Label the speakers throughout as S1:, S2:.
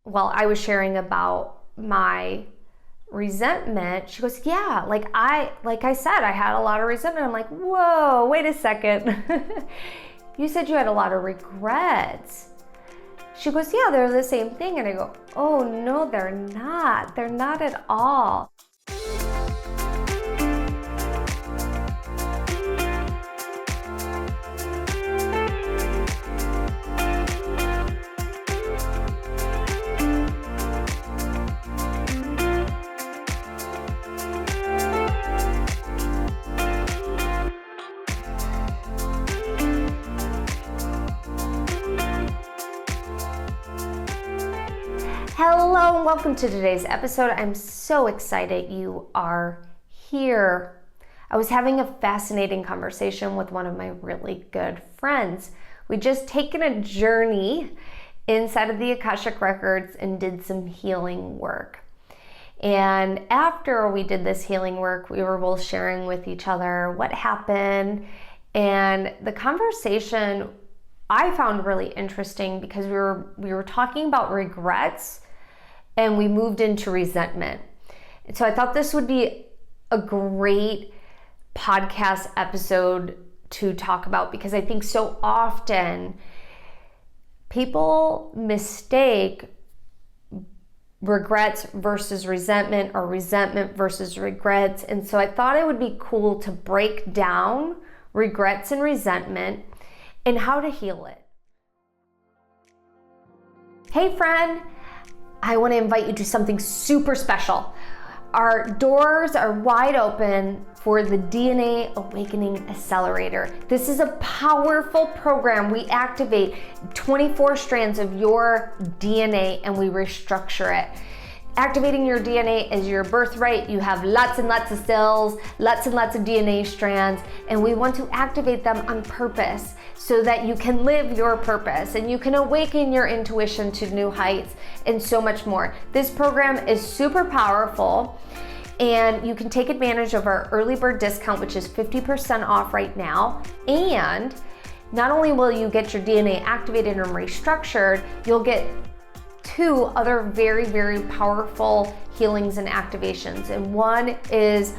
S1: while I was sharing about my resentment, she goes, yeah, like I said, I had a lot of resentment. I'm like, whoa, wait a second. You said you had a lot of regrets. She goes, yeah, they're the same thing. And I go, oh no, they're not. They're not at all. Hello and welcome to today's episode. I'm so excited you are here. I was having a fascinating conversation with one of my really good friends. We just taken a journey inside of the Akashic Records and did some healing work. And after we did this healing work, we were both sharing with each other what happened. And the conversation I found really interesting because we were talking about regrets and we moved into resentment. And so I thought this would be a great podcast episode to talk about because I think so often people mistake regrets versus resentment or resentment versus regrets. And so I thought it would be cool to break down regrets and resentment and how to heal it. Hey friend, I want to invite you to something super special. Our doors are wide open for the DNA Awakening Accelerator. This is a powerful program. We activate 24 strands of your DNA and we restructure it. Activating your DNA is your birthright. You have lots and lots of cells, lots and lots of DNA strands, and we want to activate them on purpose so that you can live your purpose and you can awaken your intuition to new heights and so much more. This program is super powerful and you can take advantage of our early bird discount, which is 50% off right now. And not only will you get your DNA activated and restructured, you'll get two other very, very powerful healings and activations. And one is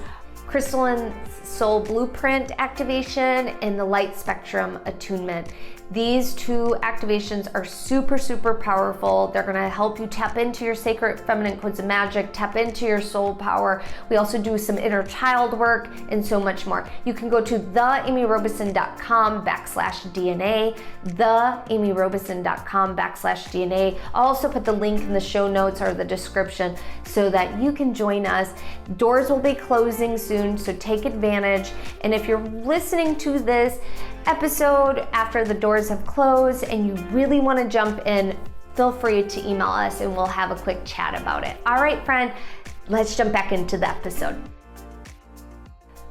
S1: Crystalline Soul Blueprint activation and the Light Spectrum Attunement. These two activations are super, super powerful. They're gonna help you tap into your sacred feminine codes of magic, tap into your soul power. We also do some inner child work and so much more. You can go to theamyrobison.com/DNA, theamyrobison.com/DNA. I'll also put the link in the show notes or the description so that you can join us. Doors will be closing soon, so take advantage. And if you're listening to this episode after the doors have closed and you really want to jump in, feel free to email us and we'll have a quick chat about it. All right, friend, let's jump back into the episode.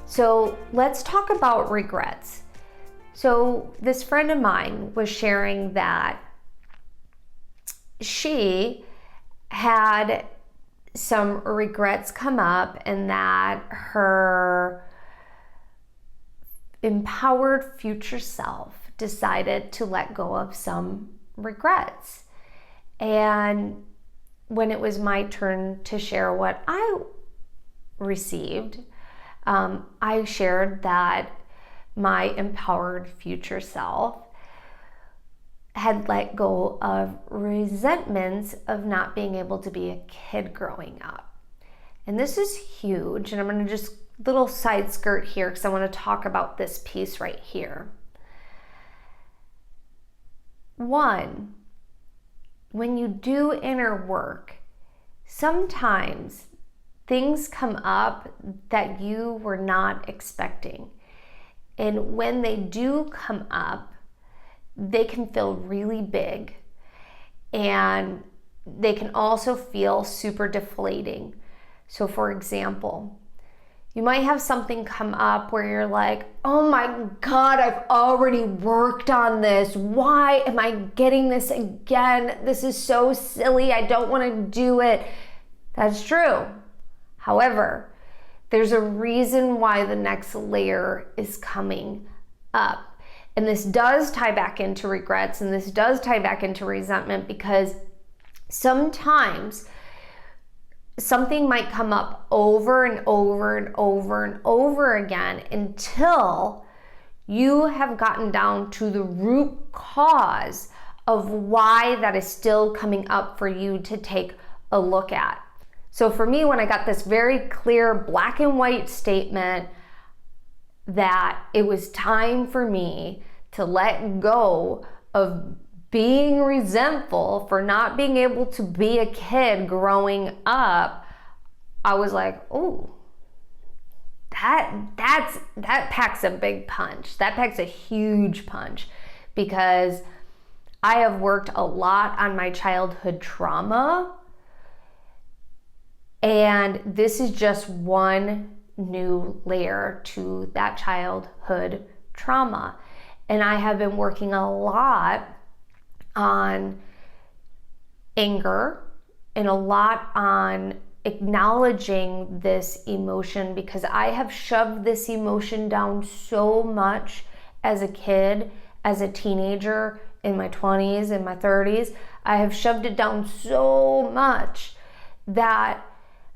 S1: So let's talk about regrets. So this friend of mine was sharing that she had some regrets come up and that her empowered future self decided to let go of some regrets. And when it was my turn to share what I received, I shared that my empowered future self had let go of resentments of not being able to be a kid growing up. And this is huge, and I'm going to just little side skirt here because I want to talk about this piece right here. One, when you do inner work, sometimes things come up that you were not expecting. And when they do come up, they can feel really big and they can also feel super deflating. So for example, you might have something come up where you're like, oh my God, I've already worked on this. Why am I getting this again? This is so silly. I don't want to do it. That's true. However, there's a reason why the next layer is coming up. And this does tie back into regrets and this does tie back into resentment because Sometimes something might come up over and over and over and over again until you have gotten down to the root cause of why that is still coming up for you to take a look at. So for me, when I got this very clear black and white statement that it was time for me to let go of being resentful for not being able to be a kid growing up, I was like, oh, that packs a big punch. That packs a huge punch, because I have worked a lot on my childhood trauma, and this is just one new layer to that childhood trauma. And I have been working a lot on anger and a lot on acknowledging this emotion, because I have shoved this emotion down so much as a kid, as a teenager, in my 20s, in my 30s. I have shoved it down so much that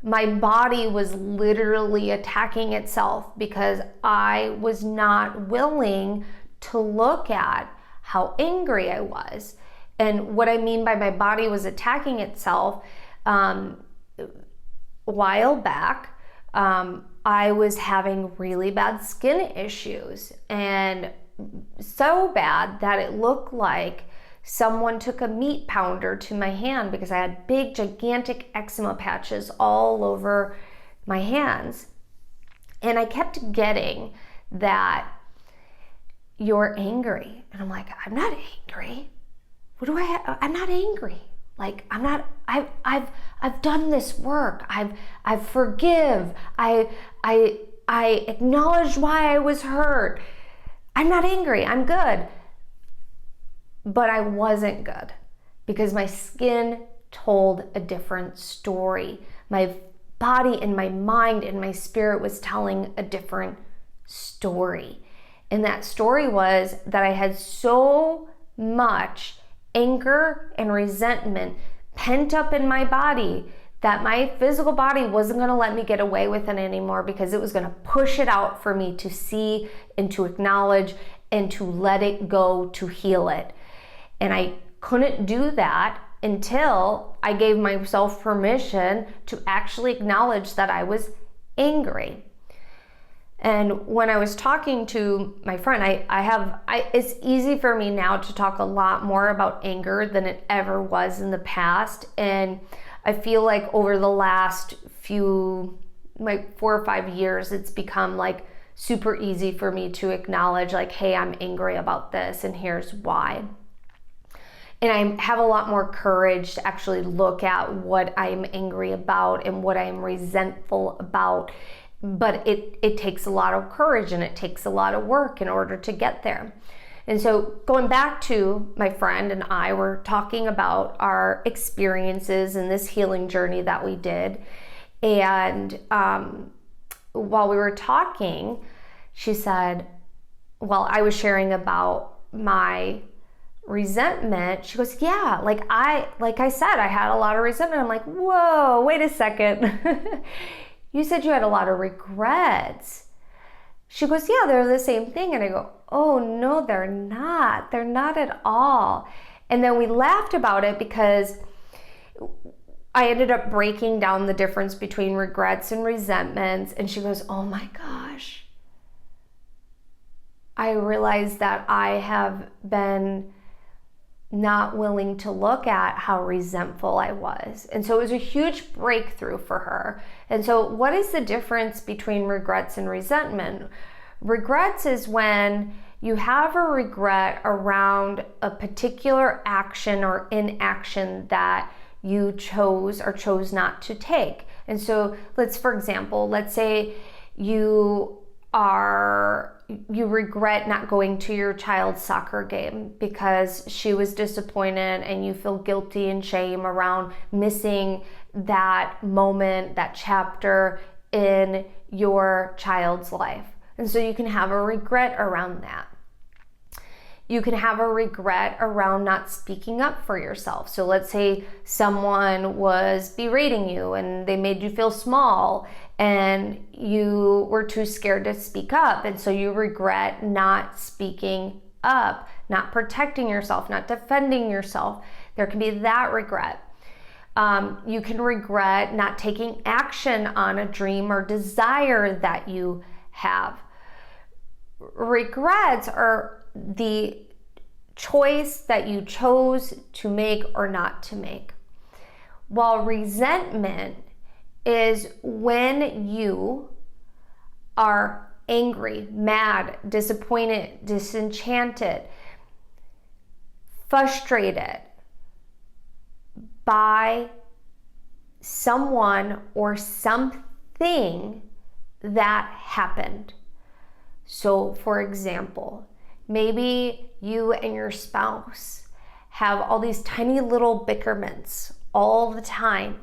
S1: my body was literally attacking itself, because I was not willing to look at how angry I was. And what I mean by my body was attacking itself, a while back, I was having really bad skin issues, and so bad that it looked like someone took a meat pounder to my hand, because I had big, gigantic eczema patches all over my hands. And I kept getting that, you're angry. And I'm like, I'm not angry. What do I have? I'm not angry. Like, I'm not, I've done this work. I've forgive. I acknowledged why I was hurt. I'm not angry. I'm good. But I wasn't good, because my skin told a different story. My body and my mind and my spirit was telling a different story. And that story was that I had so much anger and resentment pent up in my body that my physical body wasn't going to let me get away with it anymore, because it was going to push it out for me to see and to acknowledge and to let it go, to heal it. And I couldn't do that until I gave myself permission to actually acknowledge that I was angry. And when I was talking to my friend, it's easy for me now to talk a lot more about anger than it ever was in the past. And I feel like over the last like 4 or 5 years, it's become like super easy for me to acknowledge, like, hey, I'm angry about this, and here's why. And I have a lot more courage to actually look at what I'm angry about and what I'm resentful about. But it takes a lot of courage, and it takes a lot of work in order to get there. And so going back to my friend and I were talking about our experiences in this healing journey that we did. And while we were talking, she said, while I was sharing about my resentment, she goes, yeah, like I said, I had a lot of resentment. I'm like, whoa, wait a second. You said you had a lot of regrets. She goes, yeah, they're the same thing. And I go, oh no, they're not. They're not at all. And then we laughed about it, because I ended up breaking down the difference between regrets and resentments. And she goes, oh my gosh. I realized that I have been not willing to look at how resentful I was. And so it was a huge breakthrough for her. And so what is the difference between regrets and resentment? Regrets is when you have a regret around a particular action or inaction that you chose or chose not to take. And so for example, let's say you regret not going to your child's soccer game because she was disappointed, and you feel guilty and shame around missing that moment, that chapter in your child's life. And so you can have a regret around that. You can have a regret around not speaking up for yourself. So let's say someone was berating you and they made you feel small and you were too scared to speak up. And so you regret not speaking up, not protecting yourself, not defending yourself. There can be that regret. You can regret not taking action on a dream or desire that you have. Regrets are the choice that you chose to make or not to make. While resentment is when you are angry, mad, disappointed, disenchanted, frustrated by someone or something that happened. So, for example, maybe you and your spouse have all these tiny little bickerments all the time,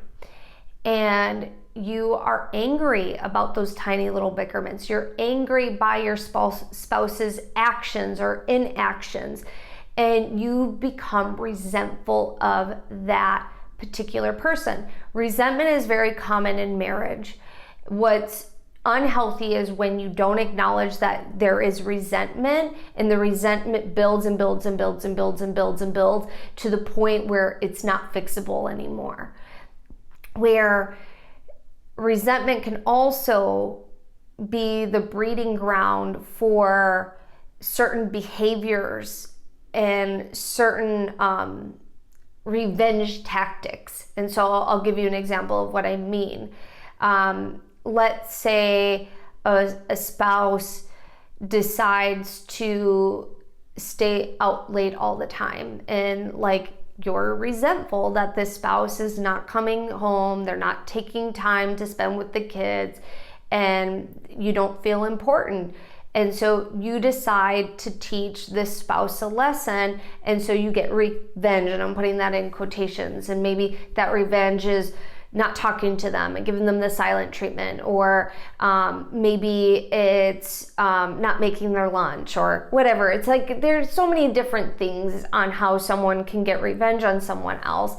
S1: and you are angry about those tiny little bickerments. You're angry by your spouse's actions or inactions, and you become resentful of that particular person. Resentment is very common in marriage. What's unhealthy is when you don't acknowledge that there is resentment, and the resentment builds and builds and builds and builds and builds and builds to the point where it's not fixable anymore. Where resentment can also be the breeding ground for certain behaviors and certain revenge tactics. And so I'll give you an example of what I mean. Let's say a spouse decides to stay out late all the time, and like you're resentful that this spouse is not coming home, they're not taking time to spend with the kids, and you don't feel important. And so you decide to teach this spouse a lesson, and so you get revenge, and I'm putting that in quotations, and maybe that revenge is not talking to them and giving them the silent treatment, or maybe it's not making their lunch or whatever. It's like there's so many different things on how someone can get revenge on someone else.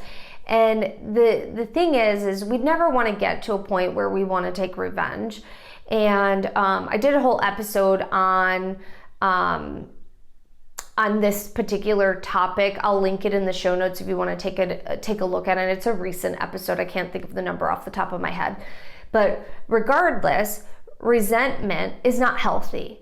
S1: And the thing is we never want to get to a point where we want to take revenge. And I did a whole episode on this particular topic. I'll link it in the show notes if you want to take a look at it. It's a recent episode. I can't think of the number off the top of my head. But regardless, resentment is not healthy.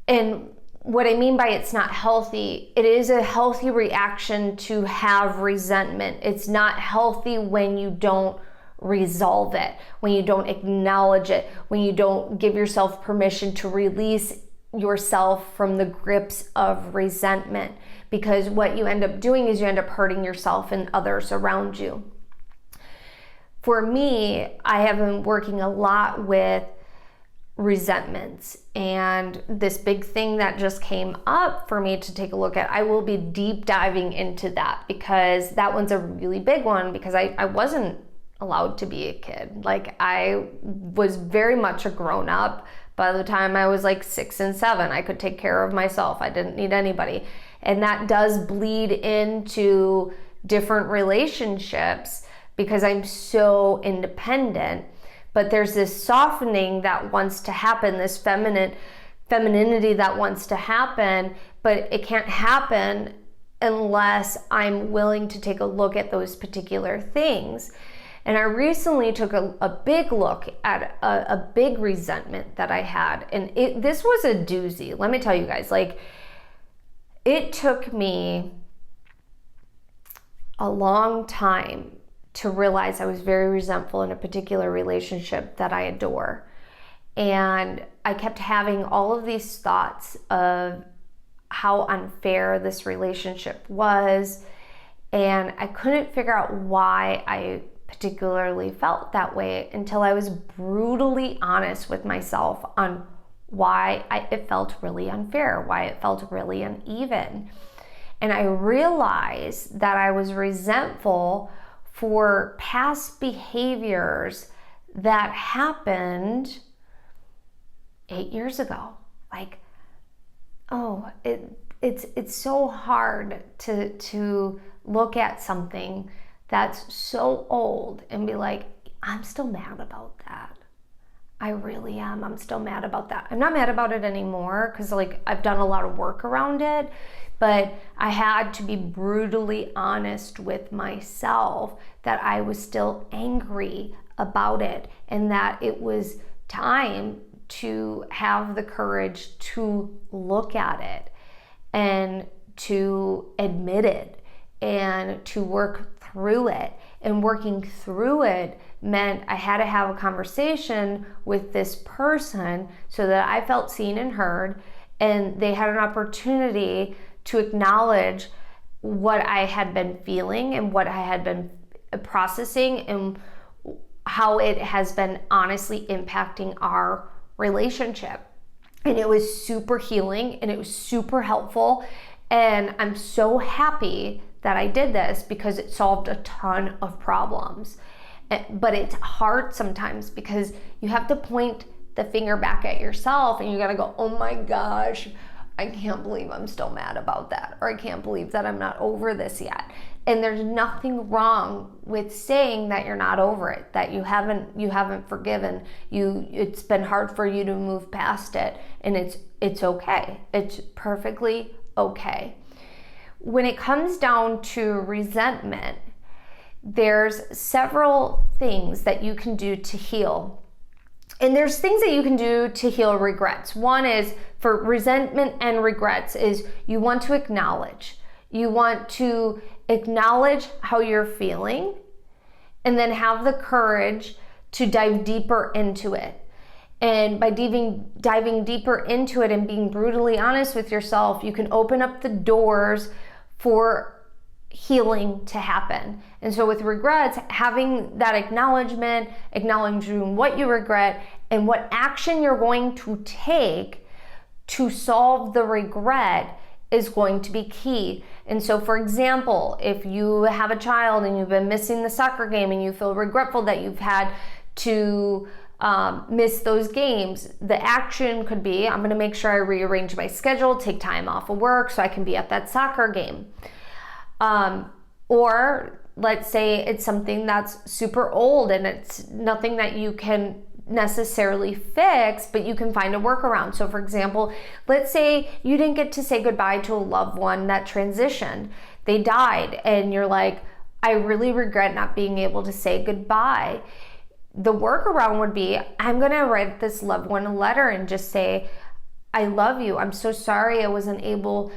S1: And what I mean by it's not healthy, it is a healthy reaction to have resentment. It's not healthy when you don't resolve it, when you don't acknowledge it, when you don't give yourself permission to release yourself from the grips of resentment, because what you end up doing is you end up hurting yourself and others around you. For me, I have been working a lot with resentments, and this big thing that just came up for me to take a look at, I will be deep diving into that, because that one's a really big one, because I wasn't allowed to be a kid. Like, I was very much a grown up. By the time I was like 6 and 7, I could take care of myself. I didn't need anybody. And that does bleed into different relationships because I'm so independent. But there's this softening that wants to happen, this femininity that wants to happen, but it can't happen unless I'm willing to take a look at those particular things. And I recently took a big look at a big resentment that I had. And this was a doozy. Let me tell you guys, like, it took me a long time to realize I was very resentful in a particular relationship that I adore. And I kept having all of these thoughts of how unfair this relationship was. And I couldn't figure out why I particularly felt that way until I was brutally honest with myself on why it felt really unfair, why it felt really uneven. And I realized that I was resentful for past behaviors that happened 8 years ago. Like, it's so hard to look at something that's so old and be like, I'm still mad about that. I really am. I'm still mad about that. I'm not mad about it anymore because like I've done a lot of work around it, but I had to be brutally honest with myself that I was still angry about it and that it was time to have the courage to look at it and to admit it and to work through it. And working through it meant I had to have a conversation with this person so that I felt seen and heard, and they had an opportunity to acknowledge what I had been feeling and what I had been processing and how it has been honestly impacting our relationship. And it was super healing and it was super helpful. And I'm so happy that I did this because it solved a ton of problems. But it's hard sometimes because you have to point the finger back at yourself and you gotta go, oh my gosh, I can't believe I'm still mad about that, or I can't believe that I'm not over this yet. And there's nothing wrong with saying that you're not over it, that you haven't forgiven. It's been hard for you to move past it, and it's okay. It's perfectly okay. When it comes down to resentment, there's several things that you can do to heal. And there's things that you can do to heal regrets. One is for resentment and regrets is you want to acknowledge. You want to acknowledge how you're feeling and then have the courage to dive deeper into it. And by diving deeper into it and being brutally honest with yourself, you can open up the doors for healing to happen. And so with regrets, having that acknowledgement, acknowledging what you regret and what action you're going to take to solve the regret is going to be key. And so for example, if you have a child and you've been missing the soccer game and you feel regretful that you've had to miss those games, the action could be, I'm going to make sure I rearrange my schedule, take time off of work so I can be at that soccer game. Or let's say it's something that's super old and it's nothing that you can necessarily fix, but you can find a workaround. So for example, let's say you didn't get to say goodbye to a loved one that transitioned. They died and you're like, I really regret not being able to say goodbye. The workaround would be, I'm going to write this loved one a letter and just say, I love you. I'm so sorry I wasn't able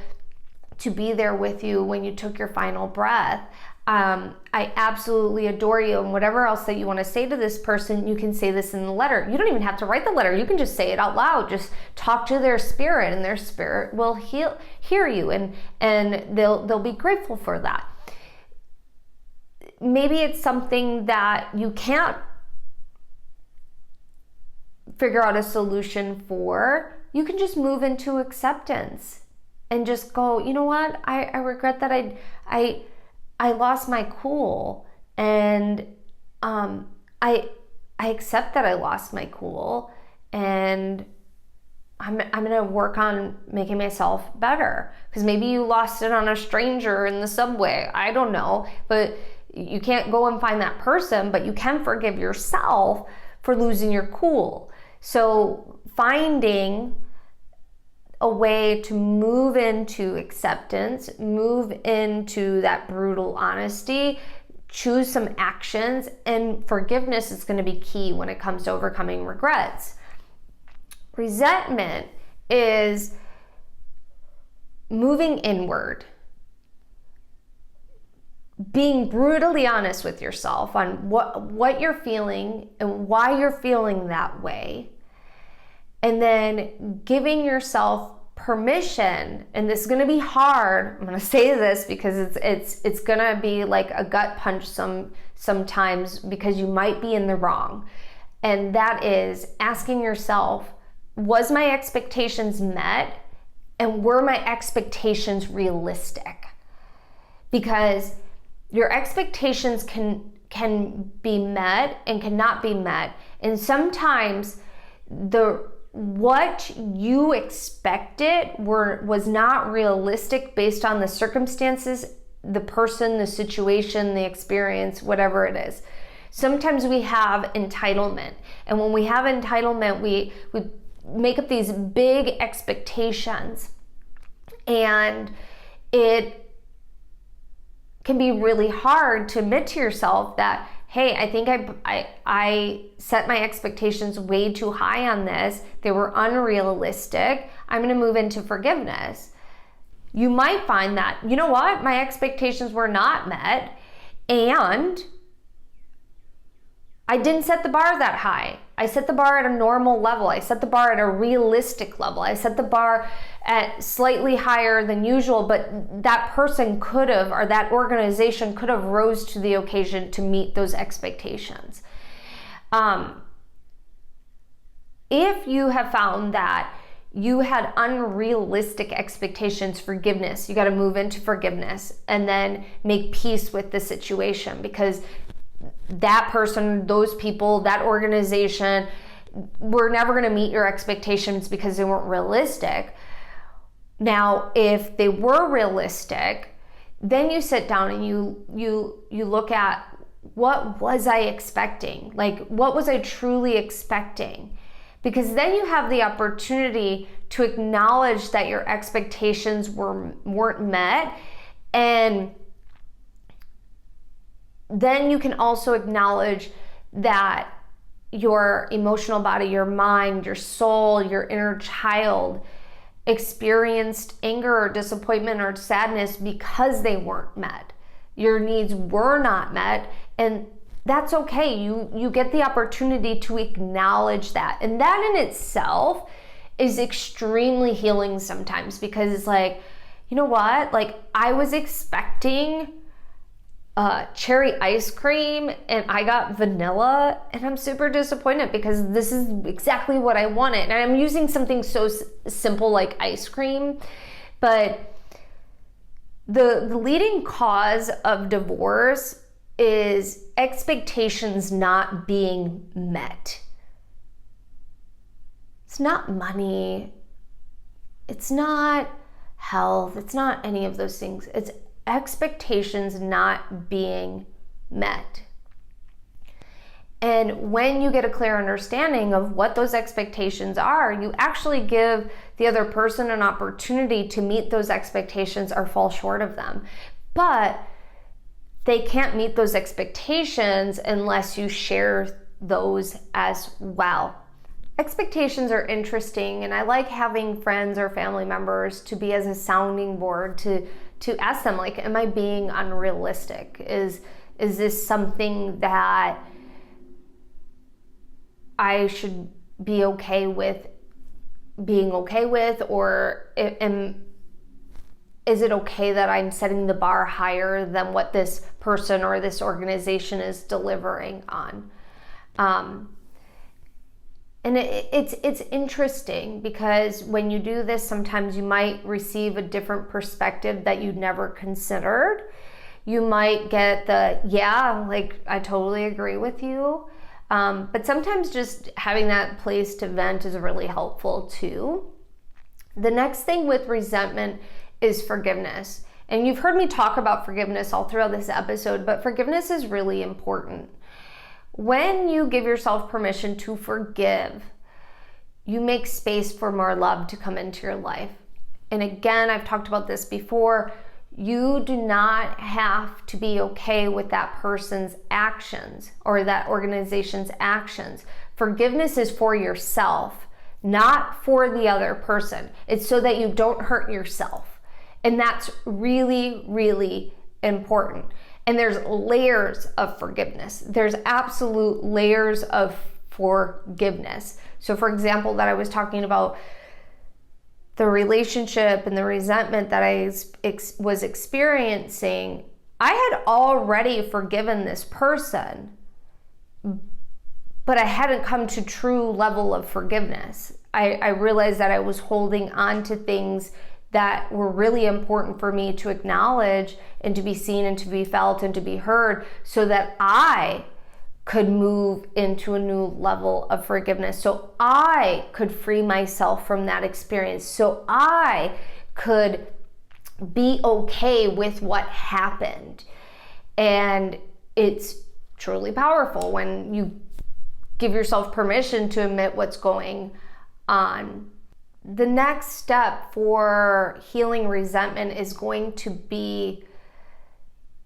S1: to be there with you when you took your final breath. I absolutely adore you, and whatever else that you want to say to this person, you can say this in the letter. You don't even have to write the letter. You can just say it out loud. Just talk to their spirit, and their spirit will hear you, and they'll be grateful for that. Maybe it's something that you can't figure out a solution for. You can just move into acceptance and just go, you know what? I regret that I lost my cool, and I accept that I lost my cool, and I'm gonna work on making myself better. Because maybe you lost it on a stranger in the subway. I don't know, but you can't go and find that person, but you can forgive yourself for losing your cool. So finding a way to move into acceptance, move into that brutal honesty, choose some actions, and forgiveness is going to be key when it comes to overcoming regrets. Resentment is moving inward, being brutally honest with yourself on what you're feeling and why you're feeling that way. And then giving yourself permission, and this is going to be hard. I'm going to say this because it's going to be like a gut punch sometimes because you might be in the wrong. And that is asking yourself, was my expectations met, and were my expectations realistic? Because your expectations can be met and cannot be met, and sometimes the what you expected was not realistic based on the circumstances, the person, the situation, the experience, whatever it is. Sometimes we have entitlement, and when we have entitlement, we make up these big expectations, and it can be really hard to admit to yourself that, hey, I think I set my expectations way too high on this. They were unrealistic. I'm going to move into forgiveness. You might find that, you know what, my expectations were not met, and I didn't set the bar that high. I set the bar at a normal level. I set the bar at a realistic level. I set the bar at slightly higher than usual, but that person could have, or that organization could have rose to the occasion to meet those expectations. If you have found that you had unrealistic expectations, forgiveness, you got to move into forgiveness and then make peace with the situation, because that person, those people, that organization were never going to meet your expectations because they weren't realistic. Now, if they were realistic, then you sit down and you look at, what was I expecting? Like, what was I truly expecting? Because then you have the opportunity to acknowledge that your expectations weren't met, and then you can also acknowledge that your emotional body, your mind, your soul, your inner child experienced anger or disappointment or sadness because they weren't met. Your needs were not met, and that's okay. You get the opportunity to acknowledge that. And that in itself is extremely healing sometimes, because it's like, you know what? Like, I was expecting cherry ice cream and I got vanilla, and I'm super disappointed because this is exactly what I wanted. And I'm using something so simple like ice cream, but the leading cause of divorce is expectations not being met. It's not money, it's not health, it's not any of those things. It's expectations not being met. And when you get a clear understanding of what those expectations are, you actually give the other person an opportunity to meet those expectations or fall short of them. But they can't meet those expectations unless you share those as well. Expectations are interesting, and I like having friends or family members to be as a sounding board to ask them, like, am I being unrealistic? Is this something that I should be okay with being okay with, or is it okay that I'm setting the bar higher than what this person or this organization is delivering on? And it's interesting, because when you do this, sometimes you might receive a different perspective that you'd never considered. You might get the, yeah, like, I totally agree with you. But sometimes just having that place to vent is really helpful too. The next thing with resentment is forgiveness. And you've heard me talk about forgiveness all throughout this episode, but forgiveness is really important. When you give yourself permission to forgive, you make space for more love to come into your life. And again, I've talked about this before, you do not have to be okay with that person's actions or that organization's actions. Forgiveness is for yourself, not for the other person. It's so that you don't hurt yourself. And that's really, really important. And there's layers of forgiveness. There's absolute layers of forgiveness. So for example, that I was talking about the relationship and the resentment that I was experiencing, I had already forgiven this person, but I hadn't come to true level of forgiveness. I realized that I was holding on to things that were really important for me to acknowledge and to be seen and to be felt and to be heard, so that I could move into a new level of forgiveness, so I could free myself from that experience, so I could be okay with what happened. And it's truly powerful when you give yourself permission to admit what's going on. The next step for healing resentment is going to be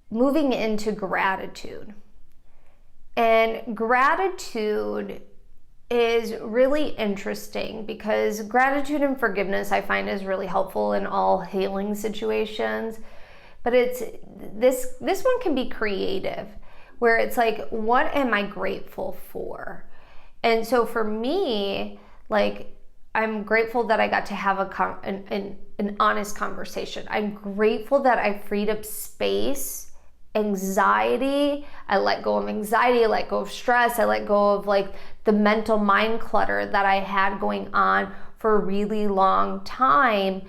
S1: moving into gratitude. And gratitude is really interesting because gratitude and forgiveness I find is really helpful in all healing situations. But it's this one can be creative, where it's like, what am I grateful for? And so for me, like, I'm grateful that I got to have an honest conversation. I'm grateful that I freed up space, anxiety. I let go of anxiety, I let go of stress, I let go of like the mental mind clutter that I had going on for a really long time,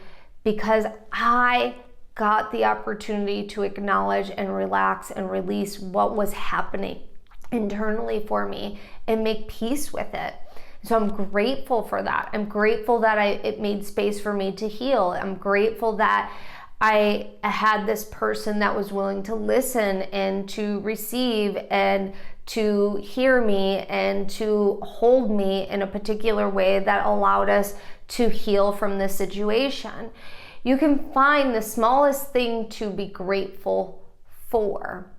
S1: because I got the opportunity to acknowledge and relax and release what was happening internally for me and make peace with it. So I'm grateful for that. I'm grateful that it made space for me to heal. I'm grateful that I had this person that was willing to listen and to receive and to hear me and to hold me in a particular way that allowed us to heal from this situation. You can find the smallest thing to be grateful for.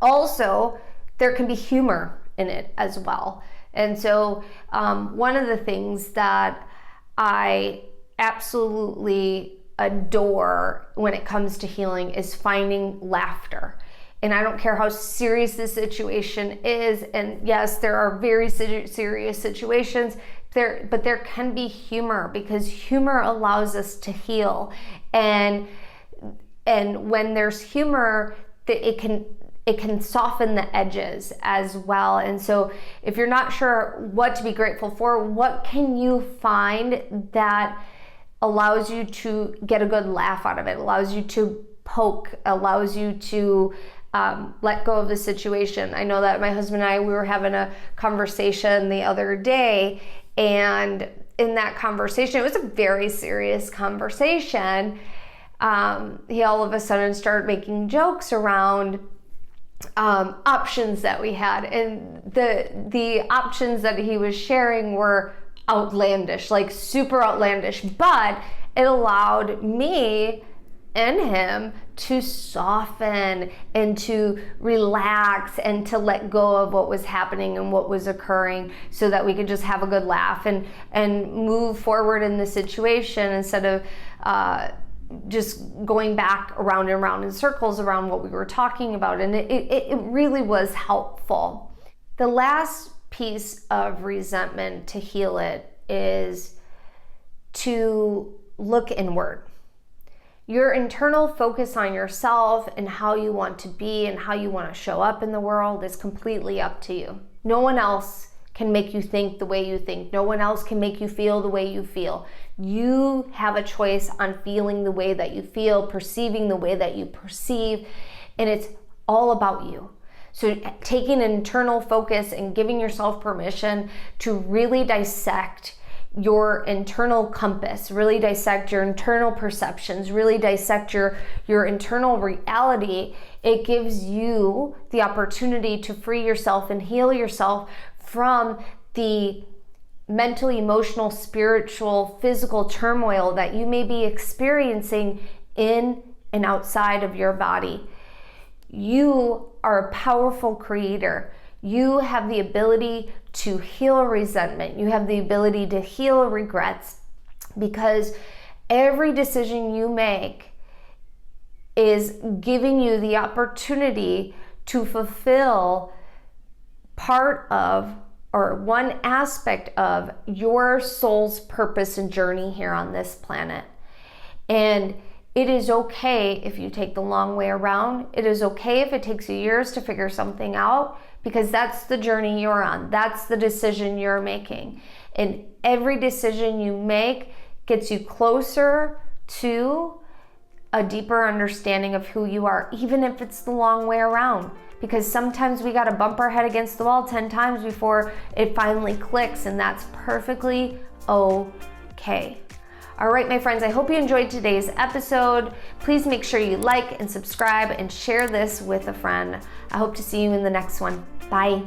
S1: Also, there can be humor in it as well. And so one of the things that I absolutely adore when it comes to healing is finding laughter. And I don't care how serious the situation is, and yes, there are very serious situations, but there can be humor, because humor allows us to heal. And when there's humor, it can soften the edges as well. And so if you're not sure what to be grateful for, what can you find that allows you to get a good laugh out of it, allows you to poke, allows you to let go of the situation. I know that my husband and I, we were having a conversation the other day, and in that conversation, it was a very serious conversation. He all of a sudden started making jokes around options that we had, and the options that he was sharing were outlandish, like super outlandish, but it allowed me and him to soften and to relax and to let go of what was happening and what was occurring, so that we could just have a good laugh and move forward in the situation, instead of just going back around and around in circles around what we were talking about. And it really was helpful. The last piece of resentment to heal it is to look inward. Your internal focus on yourself and how you want to be and how you want to show up in the world is completely up to you. No one else can make you think the way you think. No one else can make you feel the way you feel. You have a choice on feeling the way that you feel, perceiving the way that you perceive, and it's all about you. So taking an internal focus and giving yourself permission to really dissect your internal compass, really dissect your internal perceptions, really dissect your internal reality, it gives you the opportunity to free yourself and heal yourself from the mental, emotional, spiritual, physical turmoil that you may be experiencing in and outside of your body. You are a powerful creator. You have the ability to heal resentment. You have the ability to heal regrets, because every decision you make is giving you the opportunity to fulfill part of, or one aspect of, your soul's purpose and journey here on this planet. And it is okay if you take the long way around. It is okay if it takes you years to figure something out, because that's the journey you're on. That's the decision you're making. And every decision you make gets you closer to a deeper understanding of who you are, even if it's the long way around. Because sometimes we gotta bump our head against the wall 10 times before it finally clicks, and that's perfectly okay. All right, my friends, I hope you enjoyed today's episode. Please make sure you like and subscribe and share this with a friend. I hope to see you in the next one. Bye.